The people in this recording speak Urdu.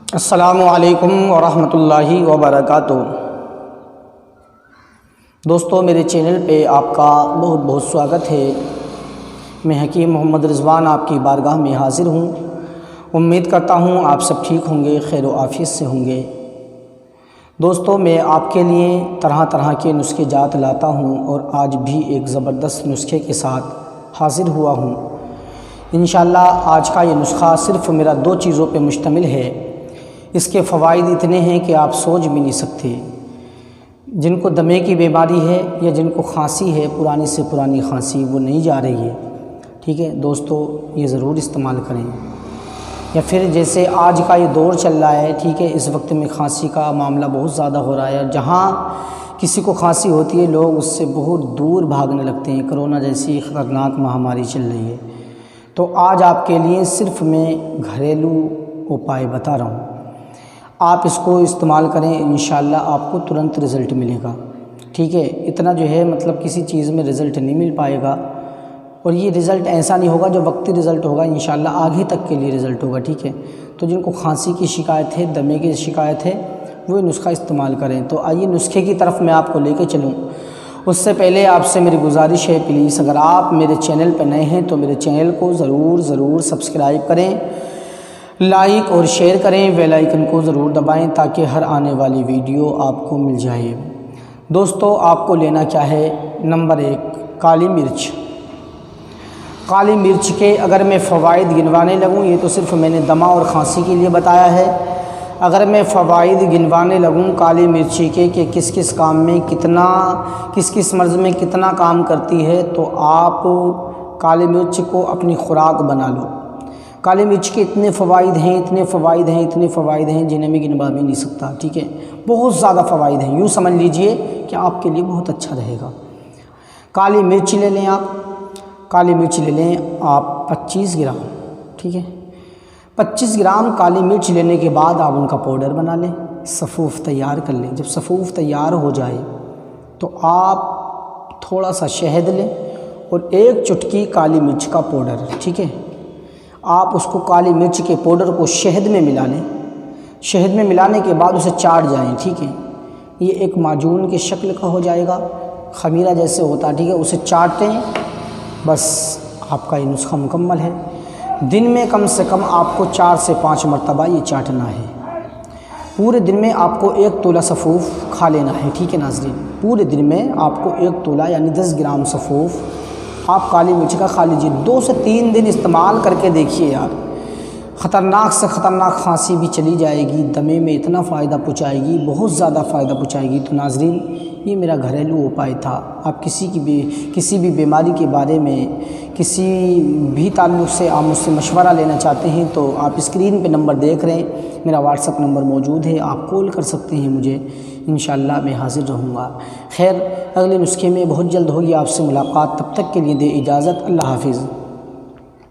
السلام علیکم ورحمۃ اللہ وبرکاتہ۔ دوستو، میرے چینل پہ آپ کا بہت بہت سواگت ہے۔ میں حکیم محمد رضوان آپ کی بارگاہ میں حاضر ہوں۔ امید کرتا ہوں آپ سب ٹھیک ہوں گے، خیر و عافیت سے ہوں گے۔ دوستو، میں آپ کے لیے طرح طرح کے نسخے جات لاتا ہوں اور آج بھی ایک زبردست نسخے کے ساتھ حاضر ہوا ہوں۔ انشاءاللہ آج کا یہ نسخہ صرف میرا 2 چیزوں پہ مشتمل ہے۔ اس کے فوائد اتنے ہیں کہ آپ سوچ بھی نہیں سکتے۔ جن کو دمے کی بیماری ہے یا جن کو کھانسی ہے، پرانی سے پرانی کھانسی، وہ نہیں جا رہی ہے، ٹھیک ہے دوستو، یہ ضرور استعمال کریں۔ یا پھر جیسے آج کا یہ دور چل رہا ہے، ٹھیک ہے، اس وقت میں کھانسی کا معاملہ بہت زیادہ ہو رہا ہے۔ جہاں کسی کو کھانسی ہوتی ہے، لوگ اس سے بہت دور بھاگنے لگتے ہیں۔ کرونا جیسی خطرناک مہاماری چل رہی ہے، تو آج آپ کے لیے صرف میں گھریلو اپائے بتا رہا ہوں۔ آپ اس کو استعمال کریں، انشاءاللہ آپ کو ترنت رزلٹ ملے گا، ٹھیک ہے۔ اتنا جو ہے مطلب کسی چیز میں رزلٹ نہیں مل پائے گا، اور یہ رزلٹ ایسا نہیں ہوگا جو وقتی رزلٹ ہوگا، انشاءاللہ آگے تک کے لیے رزلٹ ہوگا، ٹھیک ہے۔ تو جن کو کھانسی کی شکایت ہے، دمے کی شکایت ہے، وہ نسخہ استعمال کریں۔ تو آئیے نسخے کی طرف میں آپ کو لے کے چلوں۔ اس سے پہلے آپ سے میری گزارش ہے، پلیز اگر آپ میرے چینل پہ نئے ہیں تو میرے چینل کو ضرور سبسکرائب کریں، لائک اور شیئر کریں، بیل آئیکن کو ضرور دبائیں تاکہ ہر آنے والی ویڈیو آپ کو مل جائے۔ دوستو، آپ کو لینا کیا ہے؟ نمبر 1، کالی مرچ۔ کالی مرچ کے اگر میں فوائد گنوانے لگوں، یہ تو صرف میں نے دمہ اور کھانسی کے لیے بتایا ہے، اگر میں فوائد گنوانے لگوں کالی مرچی کے کہ کس کس کام میں کتنا، کس کس مرض میں کتنا کام کرتی ہے، تو آپ کالی مرچ کو اپنی خوراک بنا لو۔ کالی مرچ کے اتنے فوائد ہیں جنہیں میں گنوا بھی نہیں سکتا، ٹھیک ہے۔ بہت زیادہ فوائد ہیں، یوں سمجھ لیجئے کہ آپ کے لیے بہت اچھا رہے گا۔ کالی مرچ لے لیں آپ، کالی مرچ لے لیں آپ 25 گرام، ٹھیک ہے۔ 25 گرام کالی مرچ لینے کے بعد آپ ان کا پاؤڈر بنا لیں، صفوف تیار کر لیں۔ جب صفوف تیار ہو جائے تو آپ تھوڑا سا شہد لیں اور 1 چٹکی کالی مرچ کا پاؤڈر، ٹھیک ہے۔ آپ اس کو کالی مرچ کے پاؤڈر کو شہد میں ملا لیں۔ شہد میں ملانے کے بعد اسے چاٹ جائیں، ٹھیک ہے۔ یہ ایک معجون کی شکل کا ہو جائے گا، خمیرہ جیسے ہوتا ہے، ٹھیک ہے۔ اسے چاٹیں، بس آپ کا یہ نسخہ مکمل ہے۔ دن میں کم سے کم آپ کو 4 سے 5 مرتبہ یہ چاٹنا ہے۔ پورے دن میں آپ کو 1 تولہ صفوف کھا لینا ہے، ٹھیک ہے ناظرین۔ پورے دن میں آپ کو 1 تولہ یعنی 10 گرام صفوف آپ کالی مرچ کا کھا لیجیے۔ 2 سے 3 دن استعمال کر کے دیکھیے یار، خطرناک سے خطرناک کھانسی بھی چلی جائے گی، دمے میں اتنا فائدہ پہنچائے گی، بہت زیادہ فائدہ پہنچائے گی۔ تو ناظرین، یہ میرا گھریلو اپائے تھا۔ آپ کسی بھی بیماری کے بارے میں کسی بھی تعلق سے آپ مجھ سے مشورہ لینا چاہتے ہیں تو آپ اسکرین پہ نمبر دیکھ رہے ہیں، میرا واٹس ایپ نمبر موجود ہے، آپ کال کر سکتے ہیں مجھے، انشاءاللہ میں حاضر رہوں گا۔ خیر، اگلے نسخے میں بہت جلد ہوگی آپ سے ملاقات، تب تک کے لیے دے اجازت، اللہ حافظ۔